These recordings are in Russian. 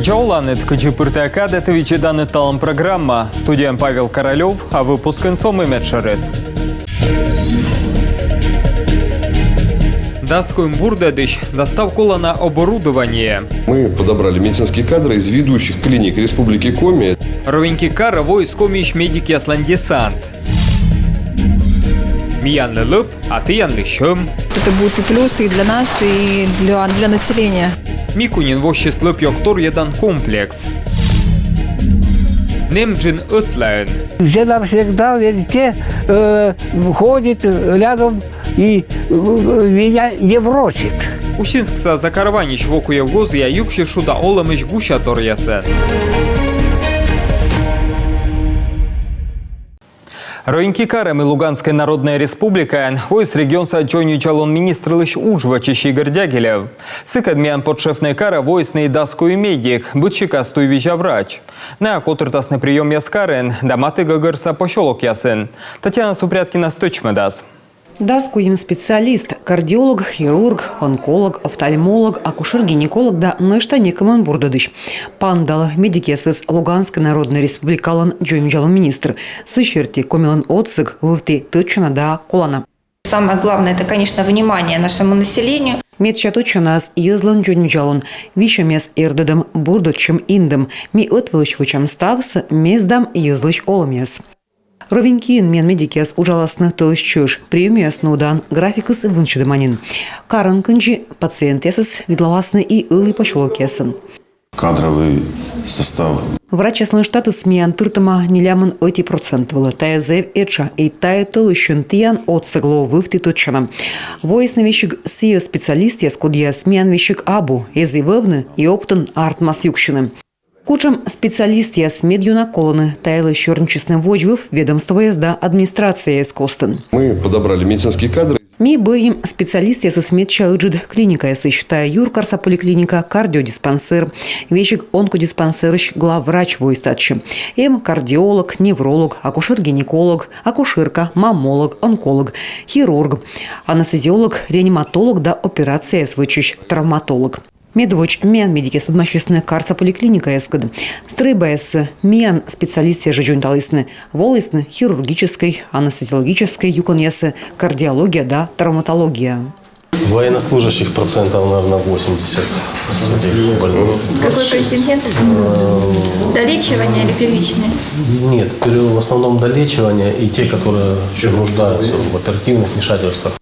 Джауланет Каджипыртака датовичи даны талам программа. Студия Павел Королев, а выпуск инсом и Медшерес. Даскуем бурдадыш доставку на оборудование. Мы подобрали медицинские кадры из ведущих клиник Республики Коми. Ровеньки кара войскомищ медики асландесант. Миян лып, а ты ян лыщем. Это будет и плюсы и для нас, и для населения. Микунин вощи слып йоктор едан комплекс. Немджин Утлайн. Жена всегда везде ходит рядом и меня не бросит. Ущинскса закарванич воку евгоз я юкши шуда оламыш гуща торясе. Роинки карами Луганская Народная Республика, войс регионса Джоню Чалон министр лишь ужвачищий Гордягелев. Сыкадмян подшефная кара войсный даску медик, бытчика стуйвища врач. На котыртас на прием яскарен, даматы гагарса пощелок ясен. Татьяна Супряткина сточмедас. Даску им специалист, кардиолог, хирург, онколог, офтальмолог, акушер-гинеколог да нешта некоман бурдадыш. Пандал медики с Луганской Народной Республики Джоймджалом министр. Сыщерти комилан отсык вывти точно да колана. Самое главное, это, конечно, внимание нашему населению. Медча точно с езлан Джоймджалон. Вишемес эрдедам бурдочем индам. Ми отвылыч ставс, месдам езлыч оломес. Ровенькин мен медикес ужаласны тылыщуш, приемес нудан, графикус вынчудыманин. Каран кынжи пациентесыз видлаласны и ылы пошлокесын. Кадровый состав. Врач яслын штаты смеян тыртыма нелямын 80% вылы. Тая зэв эча и тая тылыщун тиян от сыгло вывти точно. Войсны вещик сия специалист яскудья смеян вещик абу, езы вывны и оптын артмас юкшины. Кучам специалист яс медюна колоны, тайлы чернчестный вожвыв, ведомство езда администрация из Костын. Мы подобрали медицинские кадры. Ми бырим специалист яс смедча ыджид клиника ясы, считая юркарса поликлиника, кардиодиспансер, вещик онкодиспансерыч, главврач войстатчи. Кардиолог, невролог, акушер-гинеколог, акушерка, мамолог, онколог, хирург, анестезиолог, реаниматолог да операция свычищ, травматолог. Медвоч мян медики судмащесны карса поликлиника эскад. Стрейбайс мян специалисты жажунталысны, волысны хирургической, анестезиологической, юконесы, кардиология да травматология. Военнослужащих процентов, наверное, 80 этих больных. Какой контингент? Долечивание или первичное? Нет, в основном долечивание и те, которые еще нуждаются в оперативных вмешательствах.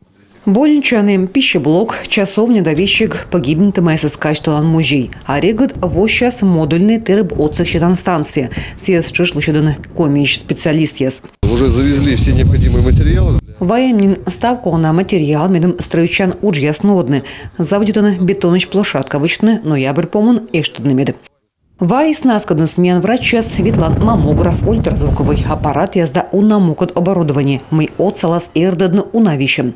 Больничаным пищеблок, часовня да вещик погибнутым ССК шталан музей. А регот вощас модульный терб отцех щитан станции. Сиес чишлыщедан комич специалист яс. Уже завезли все необходимые материалы. Военнин ставку на материал медом строючан уж яснодны. Завдютаны бетоныч площадка вычны, ноябрь помон и штадны мед. Вайс наскадный смен врача Светлан маммограф, ультразвуковый аппарат язда унамукот оборудование. Мы отцалас эрдадны унавищем.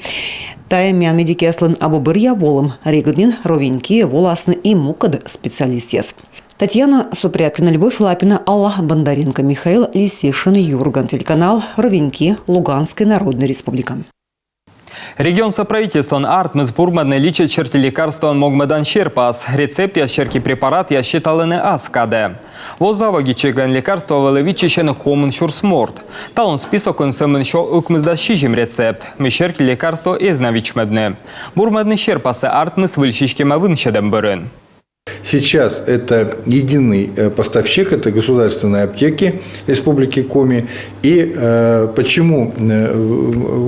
Тая мян медикеслын абобырья волым. Регоднин ровеньки воласны и мукад специалист яс. Татьяна Супряткина, Любовь Лапина, Алла Бондаренко, Михаил Лисишин, Юрган. Телеканал Ровеньки, Луганской Народной Республики. Регион соправительствон артмыз бурмадны личит черти лекарствон могмадан щерпас. Рецепт ящерки препарат ящиталыны аскаде. Возаваги чеган лекарства валевичищен комын шурсморт. Талон список он сэмэн шо укмыздащижим рецепт. Мещерки лекарство эзнавичмедны. Бурмадны щерпасы артмыз выльщичкема вынщедем бырын. Сейчас это единый поставщик, это государственные аптеки Республики Коми. И почему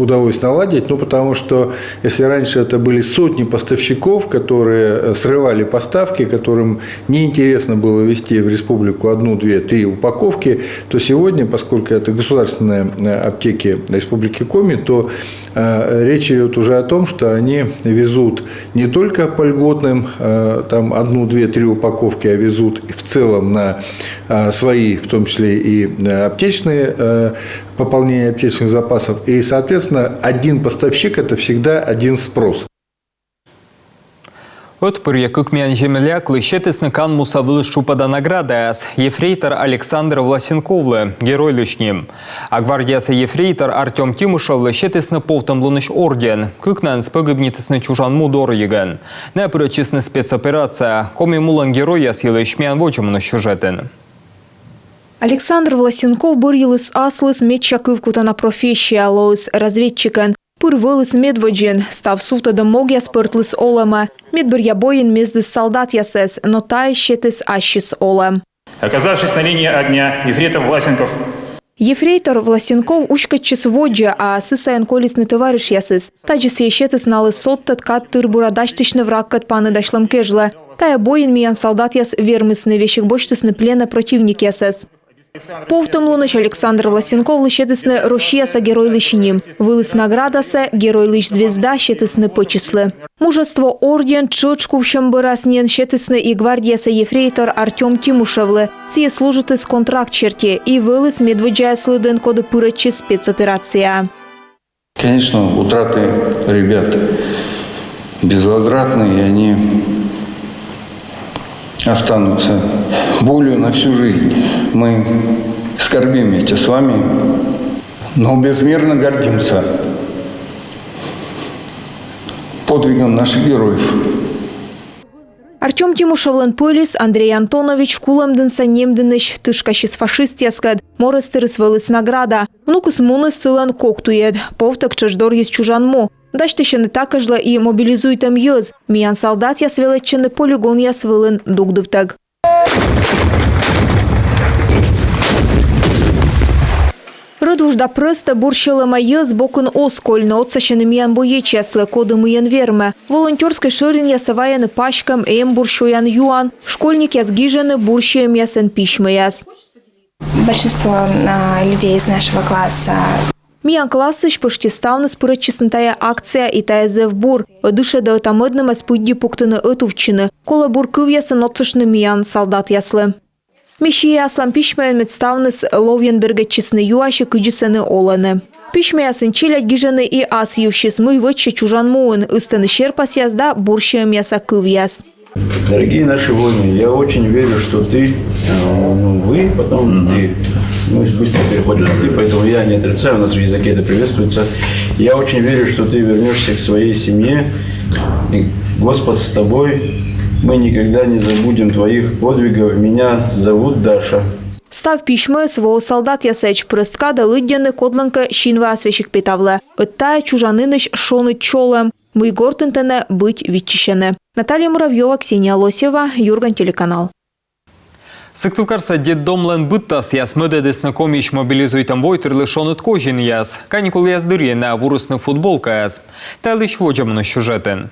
удалось наладить? Ну, потому что если раньше это были сотни поставщиков, которые срывали поставки, которым неинтересно было везти в республику 1, 2, 3 упаковки, то сегодня, поскольку это государственные аптеки Республики Коми, то речь идет уже о том, что они везут не только по льготным, там 1, 2, 3 упаковки, а везут в целом на свои, в том числе и аптечные, пополнение аптечных запасов. И, соответственно, один поставщик – это всегда один спрос. Отпыр якыкмен жемеляк лыщетесны кан муса вылышчупада наградаяс. Ефрейтор Александр Власенковлы, герой лышним. А гвардияса ефрейтор Артем Тимушев лыщетесны повтам луныш орден. Кыкнан спыгыбнитесны чужан мудор еган. Напрячесны спецоперация. Коми мулан герой ясилы шмян вочемны сюжетен. Александр Власенков был елыс аслыс медчакывкута на профессия лоис разведчикан. Пыр вылыс медводжен, став суфтада могя спыртлыс олама. Медбір ябоин мездыс солдат ясес, но та щетыс ащис олам. Оказавшись на линии огня, ефрейтор Власенков. Ефрейтор Власенков учкатчис воджа, а сысаян колесный товарищ ясес. Таджис ещетыс налы соттат кат тырбура даштычны враг кат паны дашлам кежла. Тая боин миян солдат яс вермысны вещих бочтысны плена противник ясес. Повтом луныш Александр Власенков лыщетысны Рошияса герой лыщиним. Вылыс наградаса герой лыщ звезда щетысны почислы. Мужество орден чочку в щамбыраснен щетысны и гвардияса ефрейтор Артем Тимушевлы. Сие служит из контракт черте и вылыс медводжая слыден коды пырачи спецоперация. Конечно, утраты ребят безвозвратные, и они останутся болью на всю жизнь. Мы скорбим вместе с вами, но безмерно гордимся подвигом наших героев. Артем Тимушевлен пылис, Андрей Антонович кулемденса немденыш тышкащис фашист яскад, морестырыс вылыс награда. Внукус муныс сылан коктуед, повтак чаждор есть чужанмо. Даштыщаны такожла и мобилизуйтам йоз. Миян солдат яс велетчыны полигон яс вылын дугдывтаг. Рыдужда просто бурщылыма йоз бокын оскольно отсащаны миян боеч яслы коды мыян верме. Волонтерской шырин ясываяны пачкам эм бурщуян юан. Школьник яс гижаны бурщаем ясен пишмы яс. Большинство людей из нашего класса. Миян классыш почти ставны спырычысын тая акция и тая зевбур. Ыдыша да отамыдным аспудди пуктыны ытувчыны. Кола бур кыв ясын отсышны миян солдат яслы. Мещи яслам пишмаян медставныс ловьенбергетчисны юаши кыджисыны оланы. Пишмаясын челять гижаны и ас ювшис мый вычы чужан муын. Истыны щерпас язда бурщаем яса кыв яс. Дорогие наши воины, я очень верю, что ты, вы, потом ты. Мы быстро переходим на «ты», поэтому я не отрицаю, у нас в языке это приветствуется. Я очень верю, что ты вернешься к своей семье. И Господь с тобой. Мы никогда не забудем твоих подвигов. Меня зовут Даша. Став пишмы свого солдат ясеч прыстка да лыдяны кодланка щинва освещик питавле. Оттая чужаныныш шоны чолем. Мы гортентене быть вичищены. Наталья Муравьева, Ксения Лосева, Юрган, телеканал. Сыктывкарса детдомлен быттас яс мөдедесны комиш мобилизуйтам войтырлы шонут кожин яс. Каникул яздырье на вурусны футболка яс. Тайлыш воджамны сюжетен.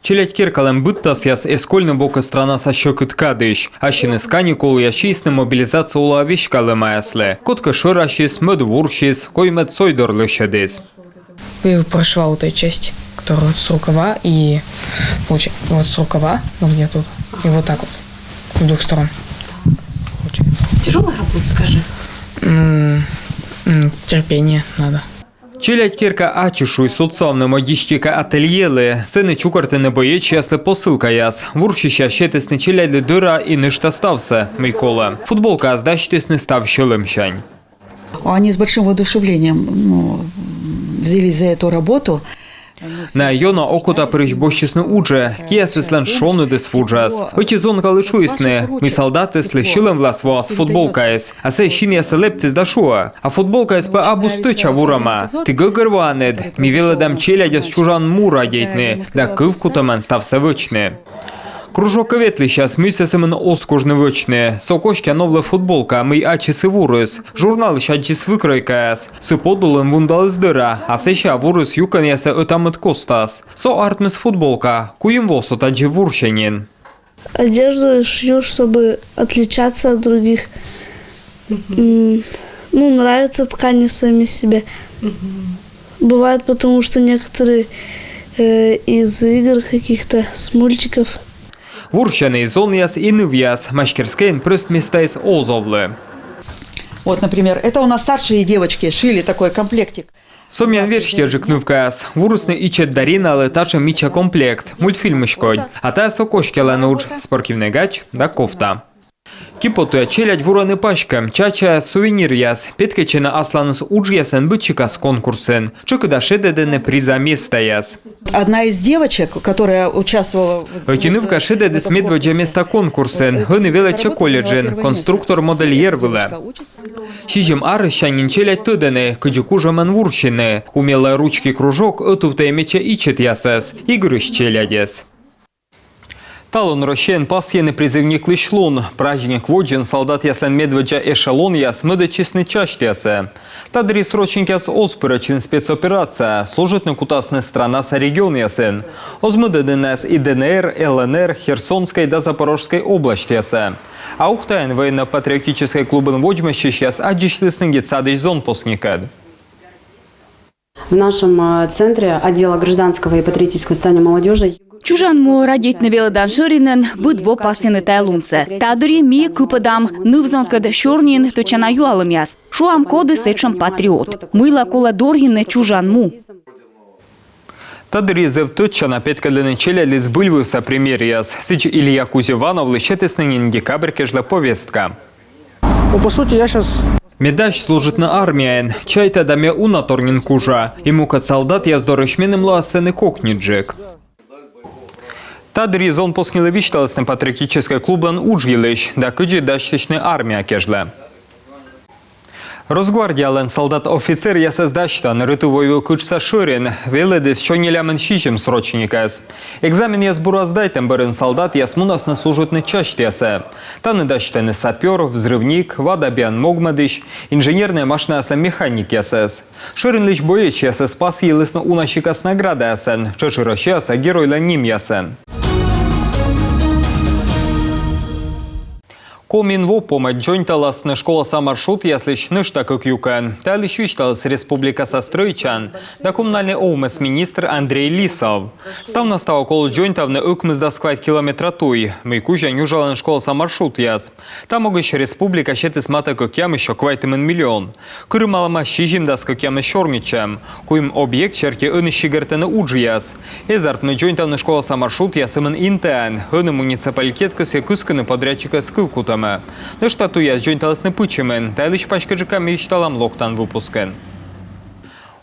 Челять киркалем быттас яс эскольны бока страна со щекыт кадыш. Ащины с каникул ящисны мобилизация ула вишкалема яслы. Котка шыращис, мөд вурщис, кой мед сойдорлы щедес. Прошла вот эта часть, которая вот с рукава и вот с рукава, вот где тут, и вот так вот. С двух сторон. Получается. Тяжелая работа, скажи. Терпение надо. Челять кирка ачишу и соцовны модичкика ательелы. Сыны чукарты не боєч, ясли посилка яс. Вурчища щетисни челядли дыра и ништа стався, Микола. Футболка здащитисни став щелымщань. Они с большим воодушевлением взялись за эту работу. На йона окута прижбощисны удже, киясислен шоны дес фуджас. Очи зонка лишуисны, ми солдаты слышилем влас вас футболкаес, а сей щин ясы лептис дашуа, а футболкаес по абустыча вурама. Ты гыгырванед, ми веледам челядя с чужан мура дейтны, да кывкутамен стався вычны. Кружок ветлища смысесемен оскужны вычны. Сокошки новла футболка, мы ачисы вурус. Журнал щаджис выкройкаяс. С подулем вундалыз дыра, а сеща вурус юкан ясе отамыт костас. Со артмис футболка, куим восот аджи вурщанин. Одежду шью, чтобы отличаться от других. Нравятся ткани сами себе. Бывает, потому что некоторые из игр каких-то, с мультиков. Вурщаный зон яс и нывьяс, машкерскейн прыст местайс озовлы. Вот, например, это у нас старшие девочки шили такой комплектик. Сом'ян вершки жикнувкас. Вурусны ичет Дарина, але тача мича комплект. Мультфильмышкой. А та сокошки ленуч. Спортивный гач да кофта. Кипотуя челядь вураны пачка. Чача сувенир яс. Петкачена асланыс уж ясен бытчикас конкурсен. Чокуда шедедене приза места яс. Одна из девочек, которая участвовала... Отинывка шедедес медведя места конкурсен. Гыны велеча колледжен. Конструктор-модельер выле. Шижем арыщанин челядь тудене. Кыджикужа манвурщины. Умелая ручки кружок отувтая меча ичет ясес. Игрыш челядес. Талон рощен пасьены призывник лишлун. Праздник воджен солдат ясен медведжа эшелон яс медочисны чашт ясе. Тадри срочник яс оспырачин спецоперация. Служитны кутасны страна са регион ясен. Озмыдеденес и ДНР, ЛНР, Херсонской да Запорожской области ясе. А ухтайн военно-патриотической клубын воджмащищ яс аджишлысны гецадыш зон посникад. В нашем центре отдела гражданского и патриотического воспитания молодежи Чужан мо радить навеладан шыринен быдво пасены тайлумце. Тадыри ми кыпадам нывзонкад шорнин точана юалым яс. Шуам коды сечам патриот. Мыла кола доргины чужан му. Тадыри зев точана петкадлены челя лиц бульвыса премьер яс. Сыч Илья Кузеванов лещетеснынин декабрь кежла повестка. Ну, по сути, я сейчас... Медаш служит на армии. Чайта даме унаторнин кужа. Ему кат солдат я здорожменным ласены кокниджек. Тадри зон поскнила вичталасны патриотической клубан уджгилыш, да кыджи дащичны армия кежле. Росгвардиялен солдат-офицер ясес дащтан рытувою кычса шырин, веледес чонелямен шижем срочникас. Экзамен яс бураздайтен бырын солдат яс мунасны служитны чашт ясе. Таны дащтаны сапер, взрывник, вадабян могмадыш, инженерная машина ясен механик ясес. Шырин лишь боеч ясес спас елысны унащикас награда ясен, чашыращ яса геройла ним ясен. Коминво помать джойнталасны школа самаршут яслыш нышта как юкен. Талыш вичталас республика состройчан. Да коммунальный оумес министр Андрей Лисов. Став настава около джойнтавны укмыз да сквайт километра туй. Мейкужа нюжалан школа самаршут яс. Там могыш республика щеты смата как ям еще квайтымен миллион. Кырымалама щижим да скак ям шормичем. Куим объект черки ынышигертены уджи яс. Эзарпны джойнтавны школа самаршут ясымен интен. Ыны муниципалитет кысе кысканы подрядчика скывкутам. Но штату я джойнталасны пычемен, тайлыш пачкаджиками вичталам локтан выпускен.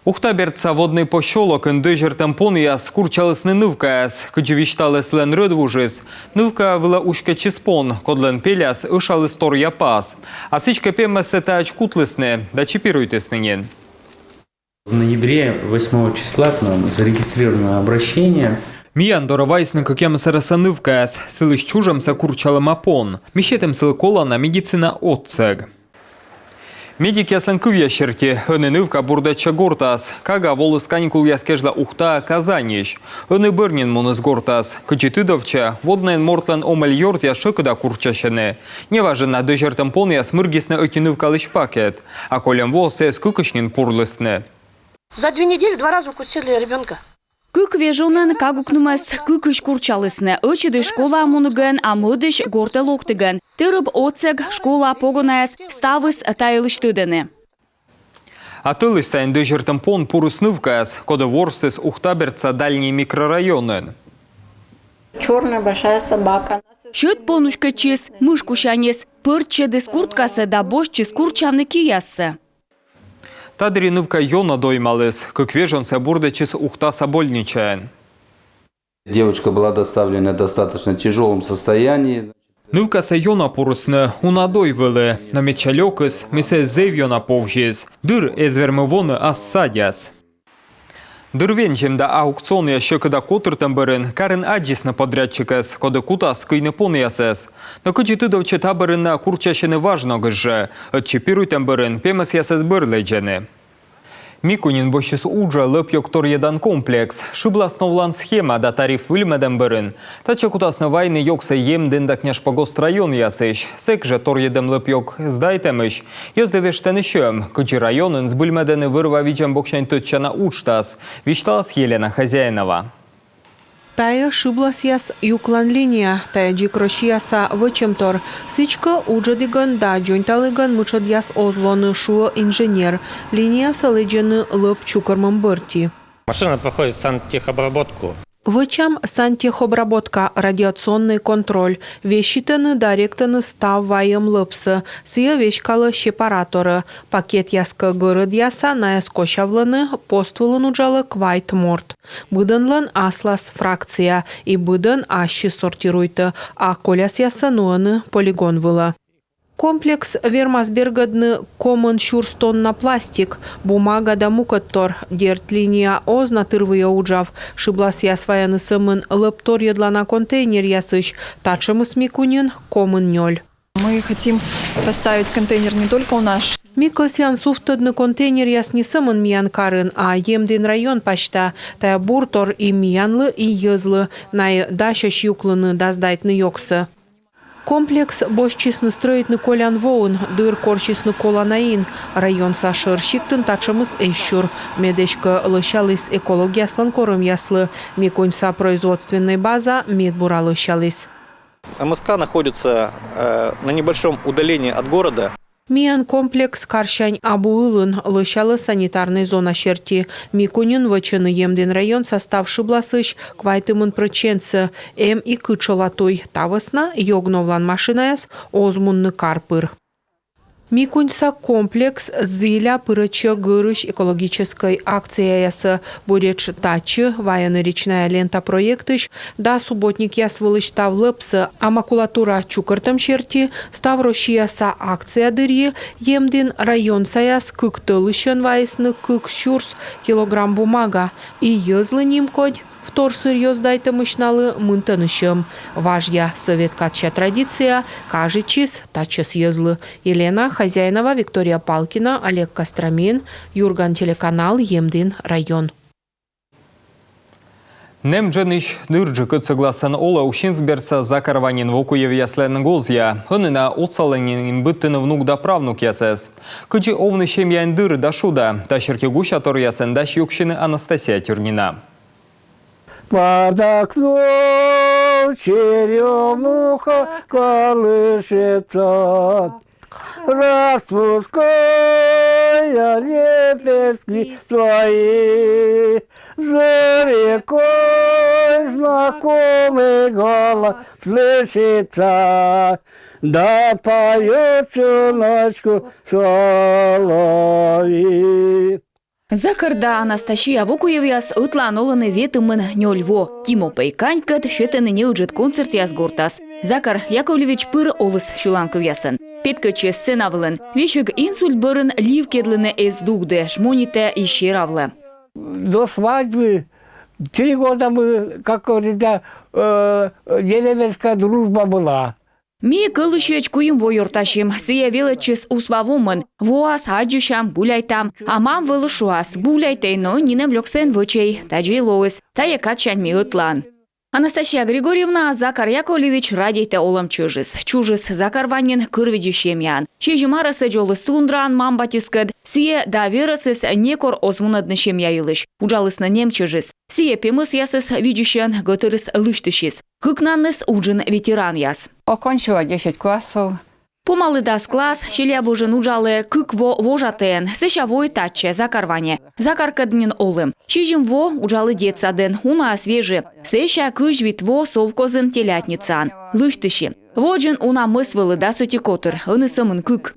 Ухтаберца водный пощолок индыжер тампон я скурчалысны нывкаяс, кыджи вичталыс лен рыдвужис. Нывка выла ушка чиспон, кодлен пеляс ышалыс тор япас. А сычка пеммесе тач кутлысны, да чипируйтыснынен. В ноябре 8 числа к нам зарегистрировано обращение. Миян доровайсны какем сарасанывкаяс, сылыш чужам сакурчалым апон. Мещетем сыл колана медицина отцег. Медик яслен кывьящерки, нывка бурдача гортас. Кага волыс каникул яскежла ухта Казанищ. Бырнин муныз гортас. Кычетыдовча, воднен мортлен омель йорт я шыкыда курчащены. Неважен на дыжертым пон я смыргисны окинывка лыш пакет. А колем во сэс кукышнин пурлысны. За 2 недели 2 раза укусили ребенка. Кык вежонен кагукнумас кыкыш курчалысны. Очыды школа амуныгын, а мыдыш горты локтыгын. Тырып отсег школа погонаяс ставыс тайылыштыдыны. А тылыш сайн дыжертым пон пурыснывкаяс, коды ворсыс ухтаберца дальний микрорайонын. Черная большая собака. Шыт понушка чиз, мыш кушанес, пырче дыс курткасы да бош чиз курчавны киясы. Тадри нывка йона доймалыс, как вежонся бурдачис ухта собольничаен. Девочка была доставлена в достаточно тяжелом состоянии. Нывка са йона пурысны, унадой вылы, но мечалёкыс, мисе зев йона повжиз, дыр эзвермы воны ассадяс. Дырвенчем да аукцион яще когда котыртым бырын, карен аджисны подрядчикас, коды кутас кыйны пон ясес. Но кычетыдовче табырын на курчащины важно гыжжы, отчепируйтым бырын, пемес ясес бырлэджены. Микунин бощис уджа лыпьёк тор едан комплекс. Шыбласновлан схема да тариф выльмедем бырын. Тача кутасны вайны йокса емден да княж погост район ясыш. Сек же тор едем лыпьёк сдайтемыш. Ёздевештен ищем. Кычи районын с быльмедены вырва вичем бокшань тытчана учтас. Вичталас Елена Хозяинова. Тая шибласяс юклан линия, тая джикрошияса вычемтор. Сычка уджадиган да джойнталыган мучадяс озлоны шуо инженер. Линия салыджаны лып чукармам бырти. Машина проходит сантехобработку. Вычам сантехобработка, радиационный контроль. Вещитаны даректаны став ваем лыпсы. Сия вещкалы сепараторы. Пакет яска гырыд яса на яскошавланы поствылын уджалы квайт морт. Быдынлын аслас фракция и быдын ащи сортируйты, а коляс яса нуаны полигон выла. Комплекс вермасбергадны комын шурстон на пластик, бумага да мукаттор, дерт линия озна тырвыя уджав, шиблас ясваяны сымын лыптор едлана контейнер ясыш, тачымыс микунин комын нёль. Мы хотим поставить контейнер не только у нас. Микосян суфтадны контейнер ясни сымын миян карын, а емден район пашта, тая буртор и миянлы и езлы, най дашаш юклыны даздайтны йоксы. Комплекс бошчисны строитны колян воун, дыр корчисны коланаин. Район сашыр шиктын тачымыз эйшур. Медешка лышалыс экологияслан корым яслы. Миконьса производственной база медбура лышалыс. МСК находится на небольшом удалении от города. Миян комплекс каршань абуылын лышалы санитарной зона шерти. Микунин вычыны емден район состав шибласыш квайтымын прыченцы. И кычолатой тавысна йогновлан машинаяс озмунны карпыр. Микуньса комплекс зыля пырычы гырыш экологической акция ясы буреч тачы ваяны речная лента проектыш да субботник яс вылыш тав лыпсы, а макулатура чукыртым шерти став рошияса акция дырьи емдин район саяс кыктылышын вайсны кык шурс килограмм бумага и езлы нимкодь. Втор сырьез дайте мышналы мынтанышым. Важья советкача традиция, кажечис тачес езлы. Елена Хозяинова, Виктория Палкина, Олег Костромин, Юрган телеканал, Емдин район. Немджаныш нырджы согласан ола ушинсберса закарванин вокуев яслен гозья. Хынына отсаланин быттыны внук да правнук ясес. Кычы овны шемьян дыры да шуда. Ташерки гуша тор ясен даш юкшины Анастасия Тюрнина. Под окном черемуха колышется, распуская лепестки свои. За рекой знакомый голос слышится, да поет всю ночку соловей. Закарда Анастасия Вокуевяс ытланолыны ветымын нёльво. Тимо Пайканькат шетыны неуджет концерт язгортас. Закар Яковлевич пыр олыс шуланков ясын. Петкаче сценавлын. Вешик инсульт бырын лив кедлыны эз дугды, шмоните и щеравлы. До свадьбы 3 года мы, как говорится, деревенская дружба была. Ми кылышеч куим войорташим, сия величес уславомын, воас хаджишам буляйтам, амам вылышуас, буляйтейно нинем лёксен вычей, таджей лоис, тая качань ми ытлан. Анастасия Григорьевна Закар Яковлевич радейте олам чужис. Чужис закарванин кырвидишемян. Чежимарасы жолы сундран мамбатискад, сие да верасыс некор озмунаднышем яйлыш. Уджалысны немчужис. Сие пемыс ясыс видишен готырыс лыштышис. Кыкнанныс уджин ветеран яс. Окончила 10 классов. Помалы дас класс, щелябужын уджалы кыкво вожатен, сыщавой татче закарване. Закаркаднин олым. Щижим во уджалы детсаден, уна свежи. Сыща кыж витво совкозын телятницан. Лыштыши. Воджин уна мысвылы да сутикотыр, ынысымын кык.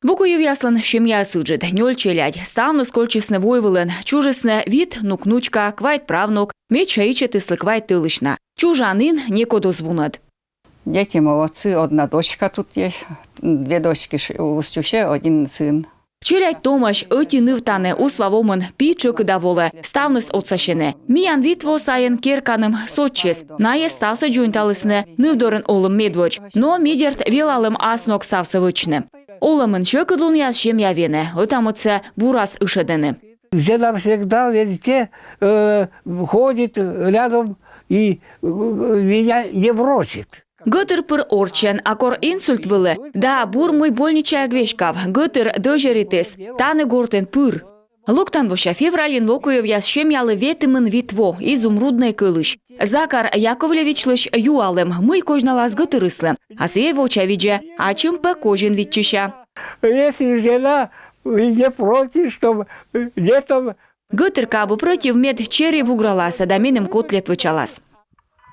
Вокуев яслан шемья суджит, нёль челядь, ставны скольчисны войвылын, чужисны вид, нукнучка, квайт правнук, меч хаичетыслы квайт тылышна. Чужанын некодо звунат. Дети молодцы, одна дочка тут есть, 2 дочки у Устюше, 1 сын. Челядь Томаш öti нывтаны уславомын пичык да волы, ставныс отсашене. Миян витво сайын керканым сотчес, найе ставсы джуинталысны нывдорын олым медвоч, но медерт велалым аснок ставсы вычны. Олымын чöкыдун яс шемья вене, ытамыцы бурас ышедены. Жена всегда везде ходит рядом и меня не бросит. Гытыр пыр орчен, акор инсульт вылы, да бур мой больничая гвешкав, гытыр дожеритес, таны гортен пыр. Локтан воща февралин вокуев ясшем ялы ветимын витво, изумрудный кылыш. Закар Яковлевич лыш юалым, мый кожналаз гытырыслы. А сей воча видже, а чымпы кожин витчища. Если жена не против, чтобы летом... Гытыр кабы против мед черри вуграласа, да менем котлет вычалас.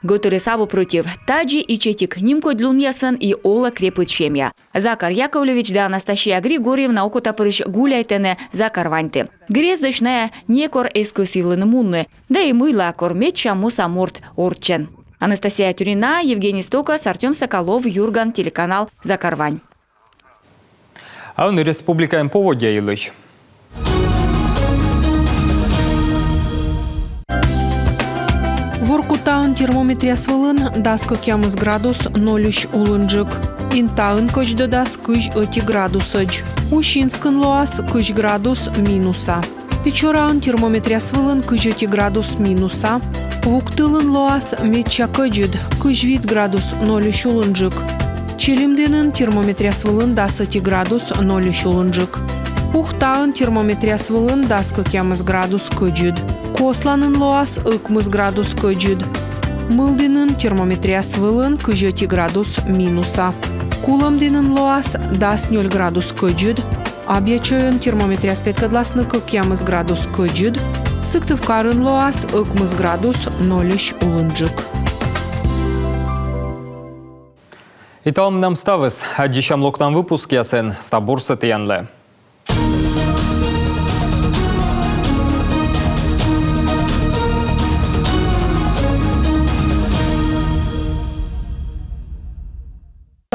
Гытыры сабы против таджи и четик нимко длун ясын и ола крепыт шемья. Закар Яковлевич да Анастасия Григорьевна окутапырыш гуляйтене Закар ваньты. Грездочная некор эксклюзивлыны мунны, да и мыла кормеча мусаморт орчен. Анастасия Тюрина, Евгений Стокас, Артем Соколов, Юрган, телеканал Закар Вань. А он республикаем поводя илыш. Воркутаун термометрия свылын даска кямыз градус 0 улынжык. Интаун көч додас кыж 2 градусыч. Ущинскын лоас кыж градус минуса. Печораун термометрия свылын кыж 2 градус минуса. Вуктылын лоас метча кыжыд кыж вид градус 0 улынжык. Челимденын термометрия свылын дас 2 градус 0 улынжык. Ухтаун термометрия свылын даска кямыз градус кыжыд. Косланын лоас ыкмыз градус кыжыд. Мылдинын термометрия свылын кыжыти градус минуса. Куламдинын лоас дас 0 градус кыжыд. Абьячойын термометрия спеткадласны кыкямыз градус кыжыд. Сыктывкарын лоас ыкмыз градус 0 улынжык. Италам нам ставыз, аджишам локтан выпуск ясен, стабурсы тиянлы.